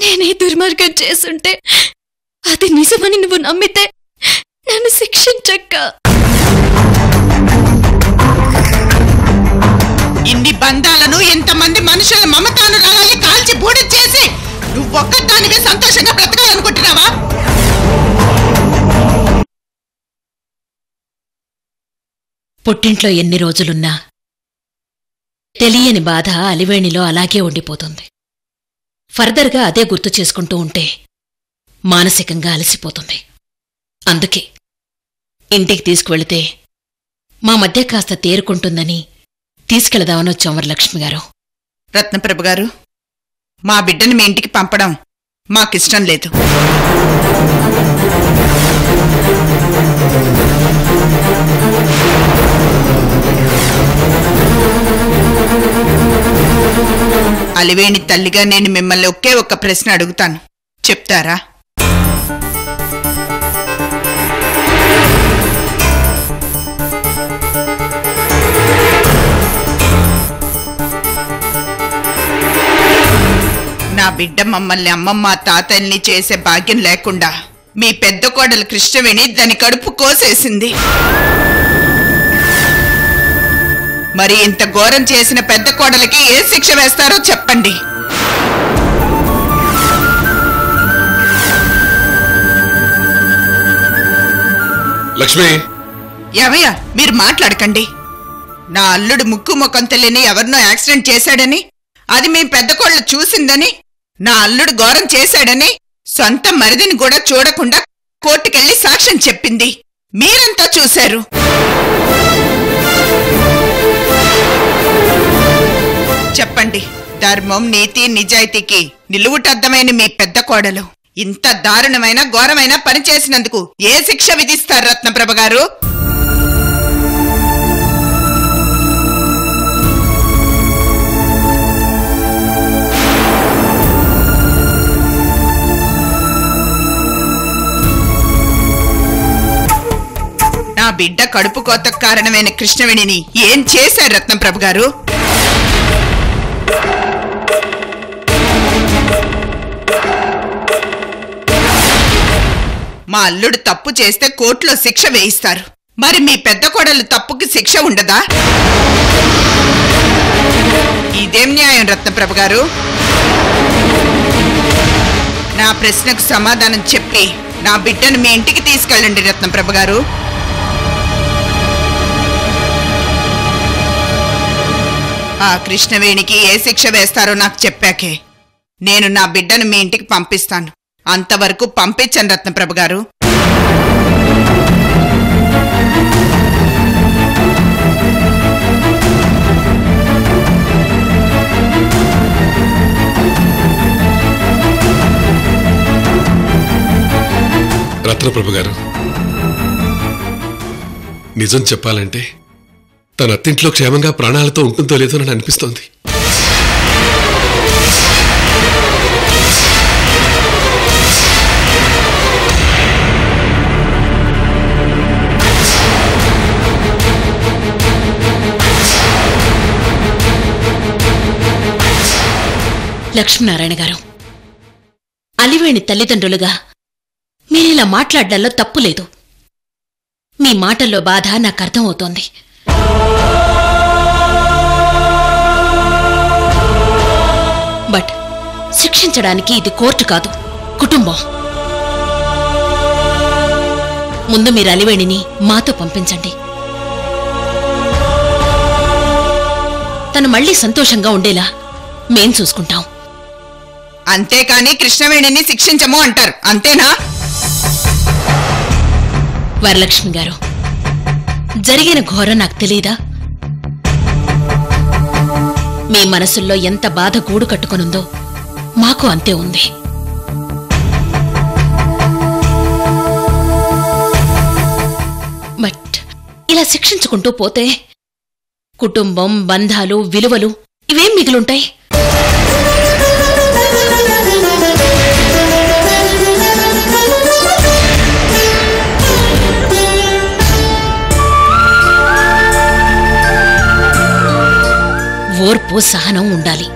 నేనే దుర్మార్గం చేసుంటే అది నిజమని నువ్వు నమ్మితే నన్ను శిక్షించక్క. ఇన్ని బంధాలను ఎంతమంది మనుషుల మమతానురాగాల్ని కాల్చి బూడి చేసి నువ్వొక్కదానివే సంతోషంగా బ్రతకాలనుకుంటున్నావా? పుట్టింట్లో ఎన్ని రోజులున్నా తెలియని బాధ అలివేణిలో అలాగే ఉండిపోతుంది. ఫర్దర్గా అదే గుర్తు చేసుకుంటూ ఉంటే మానసికంగా అలసిపోతుంది. అందుకే ఇంటికి తీసుకువెళితే మా మధ్య కాస్త తేరుకుంటుందని తీసుకెళదామని వచ్చాం వరలక్ష్మి గారు. రత్నప్రభ గారు, మా బిడ్డని మీ ఇంటికి పంపడం మాకిష్టం లేదు. అలివేణి తల్లిగా నేను మిమ్మల్ని ఒకే ఒక్క ప్రశ్న అడుగుతాను, చెప్తారా? నా బిడ్డ మమ్మల్ని అమ్మమ్మ తాతల్ని చేసే భాగ్యం లేకుండా మీ పెద్ద కోడలు కృష్ణవేణి దాని కడుపు కోసేసింది. మరి ఇంత ఘోరం చేసిన పెద్ద కోడలికి ఏ శిక్ష వేస్తారో చెప్పండి. లక్ష్మి, ఏమయ్యా మీరు మాట్లాడకండి. నా అల్లుడు ముక్కు ముఖం తెలియని ఎవరినో యాక్సిడెంట్ చేశాడని, అది మీ పెద్ద కోడలు చూసిందని, నా అల్లుడు ఘోరం చేశాడని సొంత మరిదిని కూడా చూడకుండా కోర్టుకెళ్లి సాక్ష్యం చెప్పింది. మీరంతా చూశారు. చెప్పండి, ధర్మం నీతి నిజాయితీకి నిలువుటద్దమైన మీ పెద్ద కోడలు ఇంత దారుణమైన ఘోరమైన పని చేసినందుకు ఏ శిక్ష విధిస్తారు రత్నప్రభ గారు? నా బిడ్డ కడుపు కోతకు కారణమైన కృష్ణవేణిని ఏం చేశారు రత్నప్రభ గారు? మా అల్లుడు తప్పు చేస్తే కోర్టులో శిక్ష వేయిస్తారు. మరి మీ పెద్ద కోడలు తప్పుకి శిక్ష ఉండదా? ఇదేం న్యాయం రత్నప్రభ గారు? నా ప్రశ్నకు సమాధానం చెప్పి నా బిడ్డను మీ ఇంటికి తీసుకెళ్ళండి రత్నప్రభ గారు. ఆ కృష్ణవేణికి ఏ శిక్ష వేస్తారో నాకు చెప్పాకే నేను నా బిడ్డను మీ ఇంటికి పంపిస్తాను. అంతవరకు పంపించండి రత్నప్రభ గారు. రత్నప్రభ గారు, నిజం చెప్పాలంటే తన అత్తింట్లో క్షేమంగా ప్రాణాలతో ఉంటుందో లేదో అని అనిపిస్తోంది. లక్ష్మీనారాయణ గారు, అలివేణి తల్లిదండ్రులుగా మీరిలా మాట్లాడడంలో తప్పు లేదు. మీ మాటల్లో బాధ నాకు అర్థమవుతోంది. బట్ శిక్షించడానికి ఇది కోర్టు కాదు, కుటుంబం. ముందు మీరు అలివేణిని మాతో పంపించండి. తను మళ్లీ సంతోషంగా ఉండేలా మేం చూసుకుంటాం. అంతేకాని కృష్ణవేణిని శిక్షించము అంటారు, అంతేనా? వరలక్ష్మి గారు, జరిగిన ఘోరం నాకు తెలీదా? మీ మనసుల్లో ఎంత బాధ గూడు కట్టుకునుందో మాకు అంతే ఉంది. బట్ ఇలా శిక్షించుకుంటూ పోతే కుటుంబం, బంధాలు, విలువలు ఇవేం మిగులుంటాయి? ఓర్పు, సహనం ఉండాలి.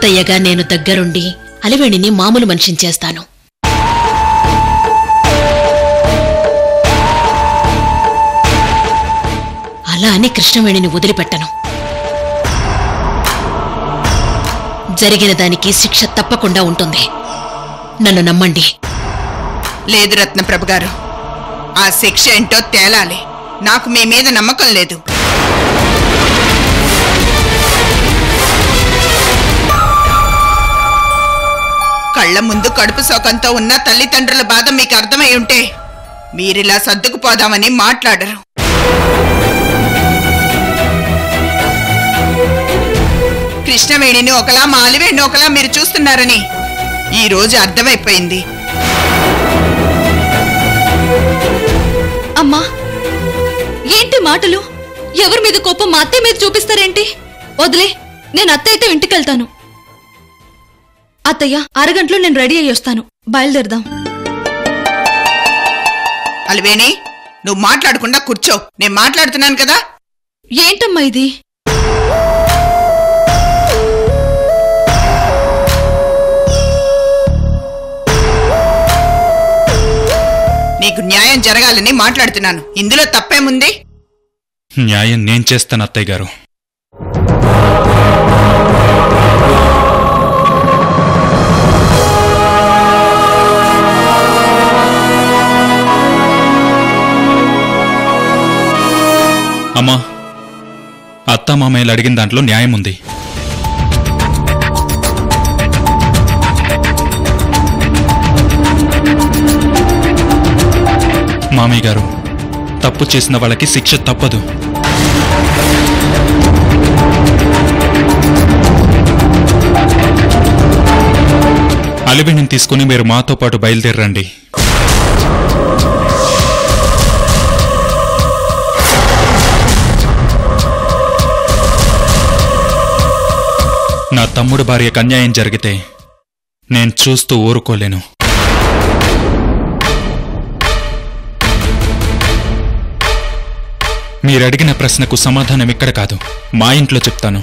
అత్తయ్యగా నేను దగ్గరుండి అలివేణిని మామూలు మనిషిని చేస్తాను. అలా అని కృష్ణవేణిని వదిలిపెట్టను. జరిగిన దానికి శిక్ష తప్పకుండా ఉంటుంది. నన్ను నమ్మండి. లేదు రత్నప్రభ గారు, ఆ శిక్ష ఏంటో తేలాలి. నాకు మీ మీద నమ్మకం లేదు. కళ్ల ముందు కడుపు శోకంతో ఉన్న తల్లిదండ్రుల బాధ మీకు అర్థమై ఉంటే మీరిలా సర్దుకుపోదామని మాట్లాడరు. కృష్ణవేణిని ఒకలా మా అలివేణిని ఒకలా మీరు చూస్తున్నారని ఈ రోజు అర్థమైపోయింది. అమ్మా, ఏంటి మాటలు? ఎవరి మీద కోపం మా అత్తయ్య మీద చూపిస్తారేంటి? వదిలే, నేను అత్తయ్యతో ఇంటికెళ్తాను. అత్తయ్య, అరగంటలో నేను రెడీ అయ్యి వస్తాను. బయలుదేరదాం. అలివేణి, నువ్వు మాట్లాడకుండా కూర్చో. నేను మాట్లాడుతున్నాను కదా. ఏంటమ్మా ఇది? నీకు న్యాయం జరగాలని మాట్లాడుతున్నాను. ఇందులో తప్పేముంది? న్యాయం నేను చేస్తాను అత్తయ్య గారు. అమ్మా, అత్తామామయ్యలు అడిగిన దాంట్లో న్యాయం ఉంది. మామయ్య గారు, తప్పు చేసిన వాళ్ళకి శిక్ష తప్పదు. అలివేణిని తీసుకుని మీరు మాతో పాటు బయలుదేరండి. నా తమ్ముడు భార్యకు అన్యాయం జరిగితే నేను చూస్తూ ఊరుకోలేను. మీరడిగిన ప్రశ్నకు సమాధానం ఇక్కడ కాదు, మా ఇంట్లో చెప్తాను.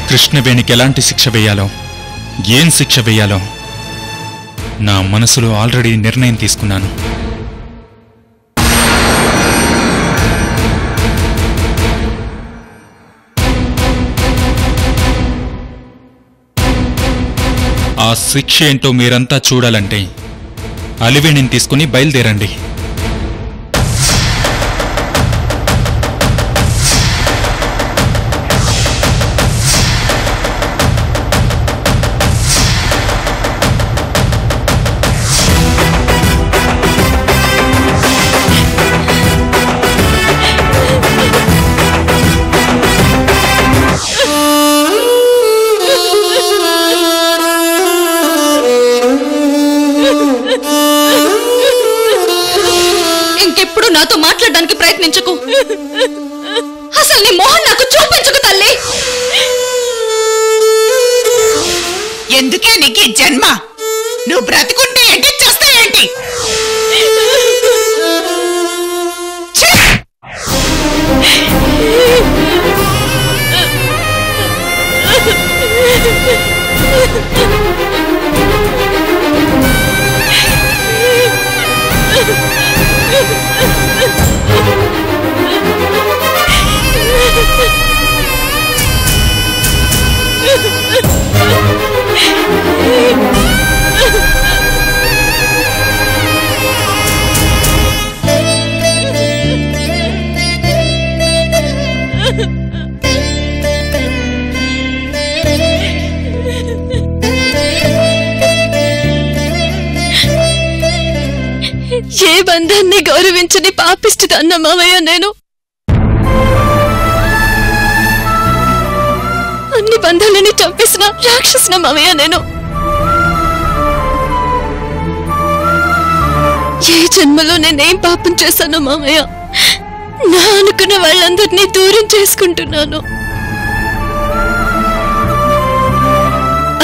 కృష్ణవేణికి ఎలాంటి శిక్ష వేయాలో, ఏం శిక్ష వేయాలో నా మనసులో ఆల్రెడీ నిర్ణయం తీసుకున్నాను. ఆ శిక్ష ఏంటో మీరంతా చూడాలంటే అలివేణిని తీసుకుని బయలుదేరండి. ఇంకెప్పుడు నాతో మాట్లాడడానికి ప్రయత్నించకు. అసలు నీ మోహన్ నాకు చూపించకు తల్లి. ఎందుకే నీకు ఈ జన్మ? నువ్వు బ్రతుకుంటే ఏంటి, చేస్తే ఏంటి? ఏ బంధాన్ని గౌరవించని పాపిష్టిదన్న మామయ్య నేను. అన్ని బంధాలని చంపేసిన రాక్షసిన మామయ్య నేను. ఏ జన్మలో నేనేం పాపం చేశాను మామయ్య? నా అనుకున్న వాళ్ళందరినీ దూరం చేసుకుంటున్నాను.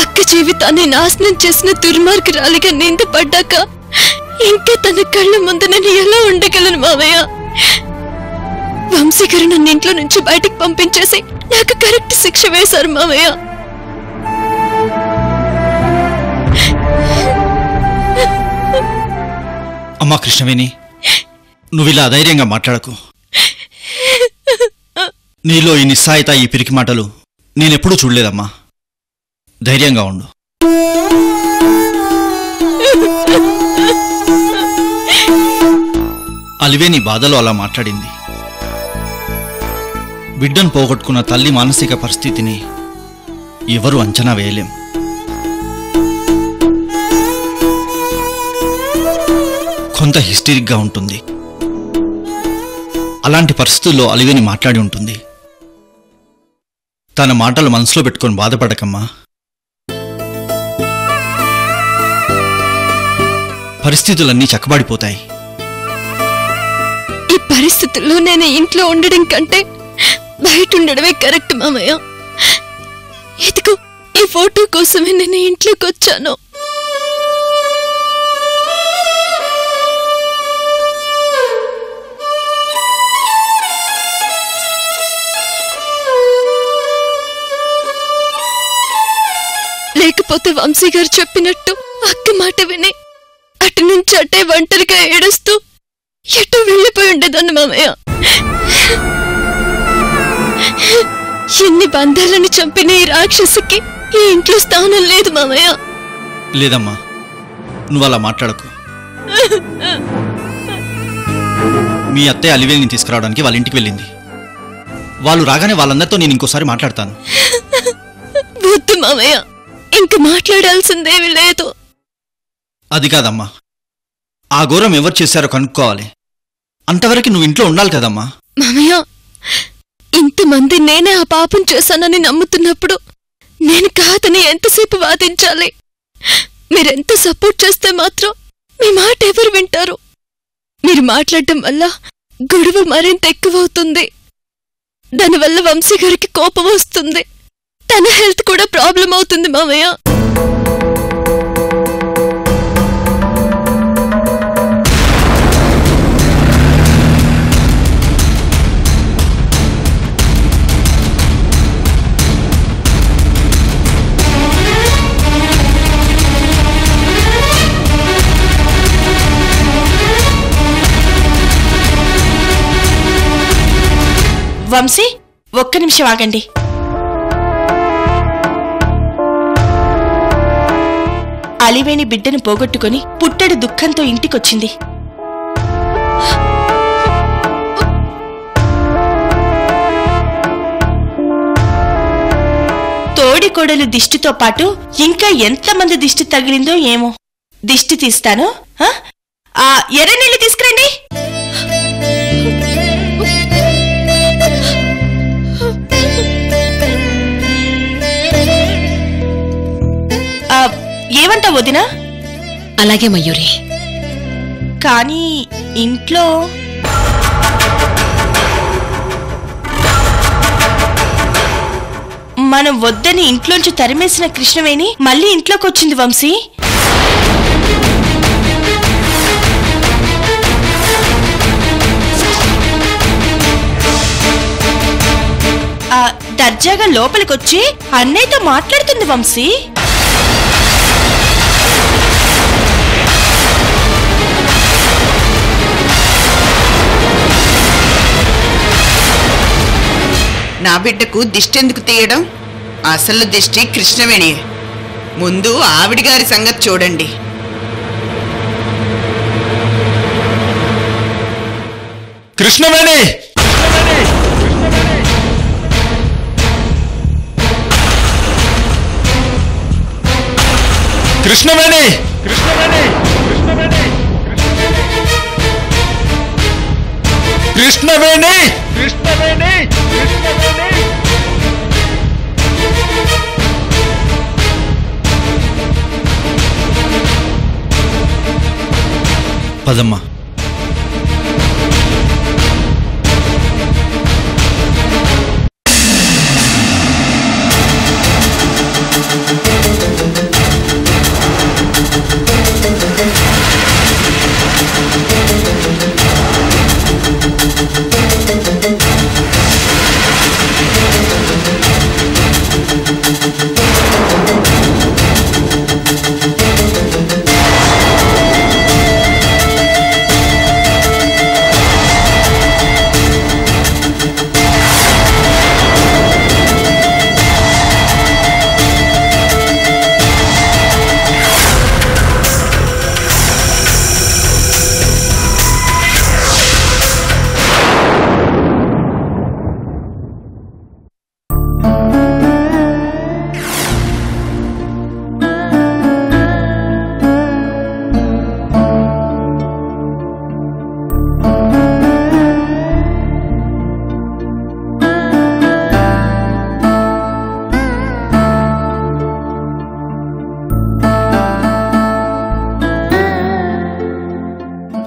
అక్క జీవితాన్ని నాశనం చేసిన దుర్మార్గురాలిగా నింద పడ్డాక ఇంకా తన కళ్ళ ముందు నేను ఎలా ఉండగలను మావయ్య? వంశీ గారు నన్ను ఇంట్లో నుంచి బయటికి పంపించేసి నాకు కరెక్ట్ శిక్ష వేశారు మావయ్య. అమ్మా కృష్ణవేణి, నువ్విలా ధైర్యంగా మాట్లాడకు. నీలో ఈ నిస్సాయిత, ఈ పిరికి మాటలు నేనెప్పుడూ చూడలేదమ్మా. ధైర్యంగా ఉండు. అలివే నీ బాధలో అలా మాట్లాడింది. బిడ్డను పోగొట్టుకున్న తల్లి మానసిక పరిస్థితిని ఎవరూ అంచనా వేయలేం. కొంత హిస్టరిక్గా ఉంటుంది. అలాంటి పరిస్థితుల్లో అలివేని మాట్లాడి ఉంటుంది. తన మాటలు మనసులో పెట్టుకొని బాధపడకమ్మా. పరిస్థితులన్నీ చక్కబడిపోతాయి. ఈ పరిస్థితుల్లో నేను ఇంట్లో ఉండడం కంటే బయట ఉండడమే కరెక్ట్ మామయ్య. ఇదిగో ఈ ఫోటో కోసమే నేను ఇంట్లోకి వచ్చాను. లేకపోతే వంశీ గారు చెప్పినట్టు అక్క మాట విని అటు నుంచి అటే ఒంటరిగా ఏడుస్తూ ఎటో వెళ్ళిపోయి ఉండేదాన్ని మామయ్య. ఎన్ని బంధాలను చంపిన ఈ రాక్షసికి ఈ ఇంట్లో స్థానం లేదు మామయ్య. లేదమ్మా, నువ్వలా మాట్లాడకు. మీ అత్తయ్య అలివేని తీసుకురావడానికి వాళ్ళ ఇంటికి వెళ్ళింది. వాళ్ళు రాగానే వాళ్ళందరితో నేను ఇంకోసారి మాట్లాడతాను. వద్దు మామయ్య, ఇంక మాట్లాడాల్సిందేమీ లేదు. అది కాదమ్మా, ఆ ఘోరం ఎవరు చేశారో కనుక్కోవాలి. అంతవరకు నువ్వు ఇంట్లో ఉండాలి కదమ్మా. మామయ్య, ఇంతమంది నేనే ఆ పాపం చేశానని నమ్ముతున్నప్పుడు నేను కాదని ఎంతసేపు వాదించాలి? మీరెంత సపోర్ట్ చేస్తే మాత్రం మీ మాట ఎవరు వింటారు? మీరు మాట్లాడటం వల్ల గొడవ మరింత ఎక్కువవుతుంది. దానివల్ల వంశీ గారికి కోపం వస్తుంది. తన హెల్త్ కూడా ప్రాబ్లం అవుతుంది మామయ్య. వంశీ, ఒక్క నిమిషం ఆగండి. అలివేణి బిడ్డను పోగొట్టుకుని పుట్టెడు దుఃఖంతో ఇంటికొచ్చింది. తోడికోడలు దిష్టితో పాటు ఇంకా ఎంతమంది దిష్టి తగిలిందో ఏమో. దిష్టి తీస్తాను. ఎర్ర నీళ్ళు తీసుకురండి. ఏమంటా వదినా? అలాగే మయూరి. కానీ ఇంట్లో మనం వద్దని ఇంట్లోంచి తరిమేసిన కృష్ణవేణి మళ్ళీ ఇంట్లోకి వచ్చింది వంశీ. దర్జాగా లోపలికొచ్చి అన్నయ్యతో మాట్లాడుతుంది వంశీ. నా బిడ్డకు దిష్టి ఎందుకు తీయడం? అసలు దిష్టి కృష్ణవేణి. ముందు ఆవిడ గారి సంగతి చూడండి. కృష్ణవేణి, కృష్ణవేణి, కృష్ణవేణి, పదమ్మా.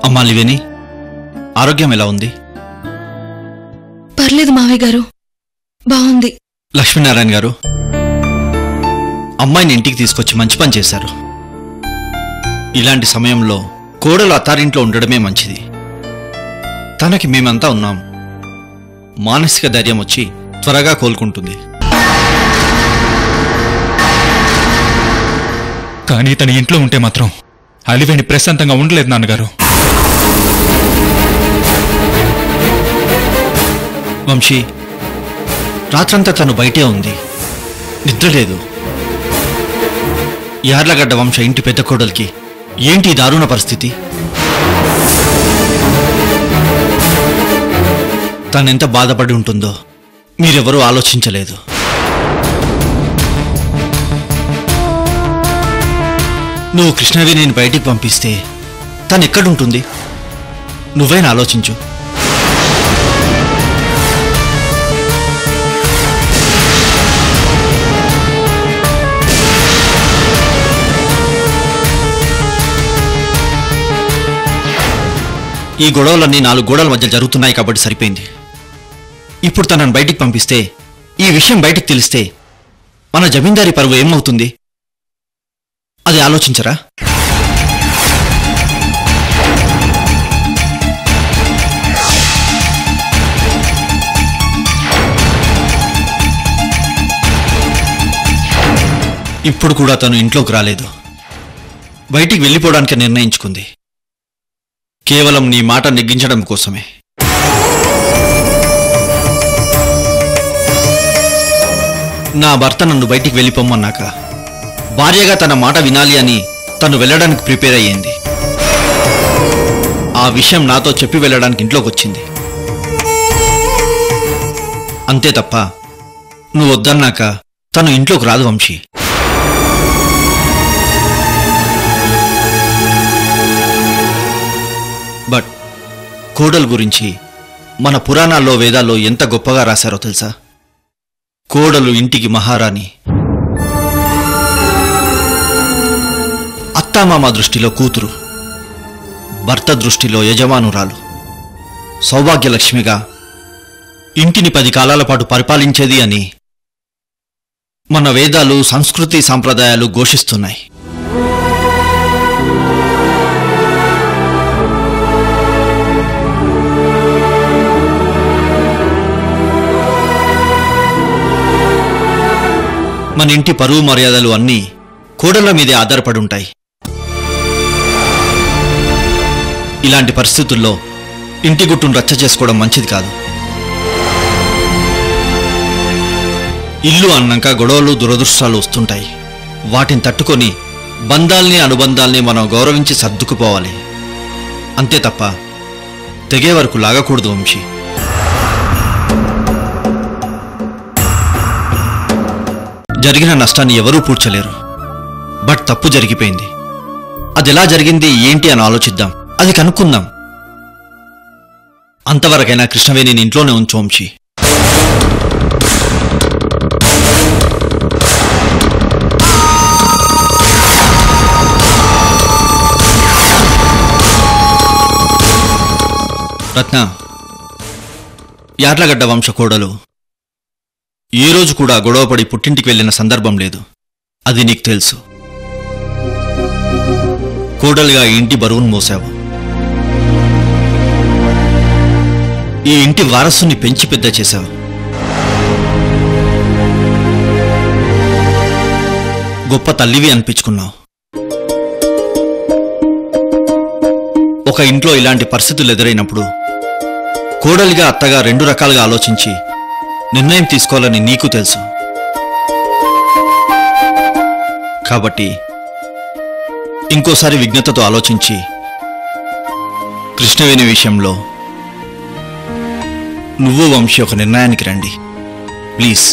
అమ్మా లివేని, ఆరోగ్యం ఎలా ఉంది? పర్లేదు మావయ్య గారు, బాగుంది. లక్ష్మీనారాయణ గారు, అమ్మాయిని ఇంటికి తీసుకొచ్చి మంచి పని చేశారు. ఇలాంటి సమయంలో కోడలు అత్తారింట్లో ఉండడమే మంచిది. తనకి మేమంతా ఉన్నాం. మానసిక ధైర్యం వచ్చి త్వరగా కోలుకుంటుంది. కానీ తన ఇంట్లో ఉంటే మాత్రం అలివేణి ప్రశాంతంగా ఉండలేదు నాన్నగారు. వంశీ, రాత్రంతా తను బయటే ఉంది, నిద్రలేదు. యార్లగడ్డ వంశ ఇంటి పెద్ద కోడలికి ఏంటి దారుణ పరిస్థితి? తనెంత బాధపడి ఉంటుందో మీరెవరూ ఆలోచించలేదు. నువ్వు కృష్ణవేణిని బయటికి పంపిస్తే తనెక్కడుంటుంది? నువ్వైనా ఆలోచించు. ఈ గొడవలన్నీ 4 గోడల మధ్య జరుగుతున్నాయి కాబట్టి సరిపోయింది. ఇప్పుడు తనను బయటికి పంపిస్తే, ఈ విషయం బయటికి తెలిస్తే మన జమీందారీ పరువు ఏమవుతుంది? అది ఆలోచించరా? ఇప్పుడు కూడా తను ఇంట్లోకి రాలేదు. బయటికి వెళ్ళిపోవడానికి నిర్ణయించుకుంది. కేవలం నీ మాట నెగ్గించడం కోసమే. నా భర్త నన్ను బయటికి వెళ్ళిపోమ్మన్నాక భార్యగా తన మాట వినాలి అని తను వెళ్ళడానికి ప్రిపేర్ అయ్యింది. ఆ విషయం నాతో చెప్పి వెళ్ళడానికి ఇంట్లోకి వచ్చింది. అంతే తప్ప నువ్వు వద్దన్నాక తను ఇంట్లోకి రాదు వంశీ. బట్ కోడలు గురించి మన పురాణాల్లో వేదాల్లో ఎంత గొప్పగా రాశారో తెలుసా? కోడలు ఇంటికి మహారాణి, అత్తామామ దృష్టిలో కూతురు, భర్త దృష్టిలో యజమానురాలు, సౌభాగ్యలక్ష్మిగా ఇంటిని 10 కాలాల పాటు పరిపాలించేది అని మన వేదాలు, సంస్కృతి, సాంప్రదాయాలు ఘోషిస్తున్నాయి. మన ఇంటి పరువు మర్యాదలు అన్నీ కోడళ్ల మీదే ఆధారపడి ఉంటాయి. ఇలాంటి పరిస్థితుల్లో ఇంటి గుట్టును రచ్చ చేసుకోవడం మంచిది కాదు. ఇల్లు అన్నాక గొడవలు, దురదృష్టాలు వస్తుంటాయి. వాటిని తట్టుకొని బంధాల్ని, అనుబంధాల్ని మనం గౌరవించి సర్దుకుపోవాలి. అంతే తప్ప తెగే వరకు లాగకూడదు వంశీ. జరిగిన నష్టాన్ని ఎవరూ పూడ్చలేరు. బట్ తప్పు జరిగిపోయింది. అది ఎలా జరిగింది, ఏంటి అని ఆలోచిద్దాం, అది కనుక్కుందాం. అంతవరకైనా కృష్ణవేణిని ఇంట్లోనే ఉంచు వంశీ. రత్న, యార్లగడ్డ వంశ కోడలు ఏ రోజు కూడా గొడవపడి పుట్టింటికి వెళ్ళిన సందర్భం లేదు. అది నీకు తెలుసు. కోడలుగా ఈ ఇంటి బరువును మోసావు. ఈ ఇంటి వారసుని పెంచి పెద్ద చేశావు. గొప్ప తల్లివి అనిపించుకున్నావు. ఒక ఇంట్లో ఇలాంటి పరిస్థితులు ఎదురైనప్పుడు కోడలిగా, అత్తగా 2 రకాలుగా ఆలోచించి నిర్ణయం తీసుకోవాలని నీకు తెలుసు. కాబట్టి ఇంకోసారి విజ్ఞతతో ఆలోచించి కృష్ణవేణి విషయంలో నువ్వు వంశీ ఒక నిర్ణయానికి రండి ప్లీజ్.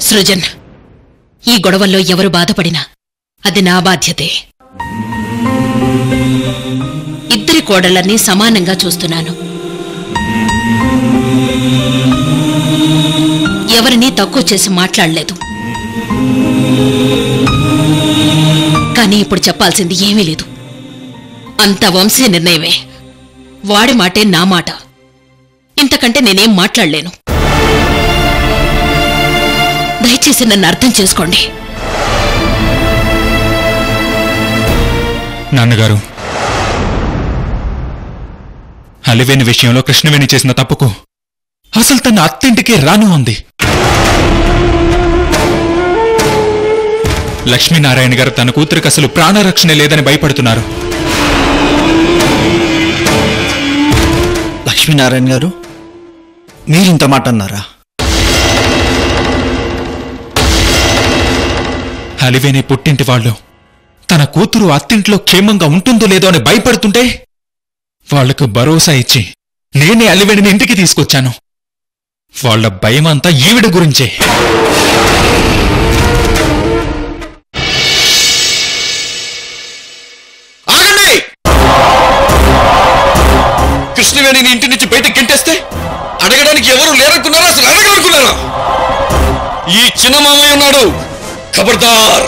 సృజన్, ఈ గొడవల్లో ఎవరు బాధపడినా అది నా బాధ్యతే. ఇద్దరి కోడళ్ళని సమానంగా చూస్తున్నాను. ఎవరినీ తక్కువ చేసి మాట్లాడలేదు. కానీ ఇప్పుడు చెప్పాల్సింది ఏమీ లేదు. అంత వంశీ నిర్ణయమే. వాడి మాటే నా మాట. ఇంతకంటే నేనేం మాట్లాడలేను. దయచేసి నన్ను అర్థం చేసుకోండి. నాన్నగారు, అలివేణి విషయంలో కృష్ణవేణి చేసిన తప్పుకు అసలు తన అత్తింటికి రాను ఉంది. లక్ష్మీనారాయణ గారు తన కూతురికి అసలు ప్రాణరక్షణ లేదని భయపడుతున్నారు. లక్ష్మీనారాయణ గారు, మీరింత మాట అన్నారా? అలివేణి పుట్టింటి వాళ్ళు తన కూతురు అత్తింట్లో క్షేమంగా ఉంటుందో లేదో అని భయపడుతుంటే వాళ్లకు భరోసా ఇచ్చి నేనే అలివేణిని ఇంటికి తీసుకొచ్చాను. వాళ్ల భయమంతా ఈవిడ గురించే. ఆగండి! కృష్ణవేణిని ఇంటి నుంచి బయటకు గెంటేస్తే అడగడానికి ఎవరు లేరనుకున్నారా? అసలు అడగలనుకున్నారా? ఈ చిన్న మామయ్య ఉన్నాడు, ఖబర్దార్.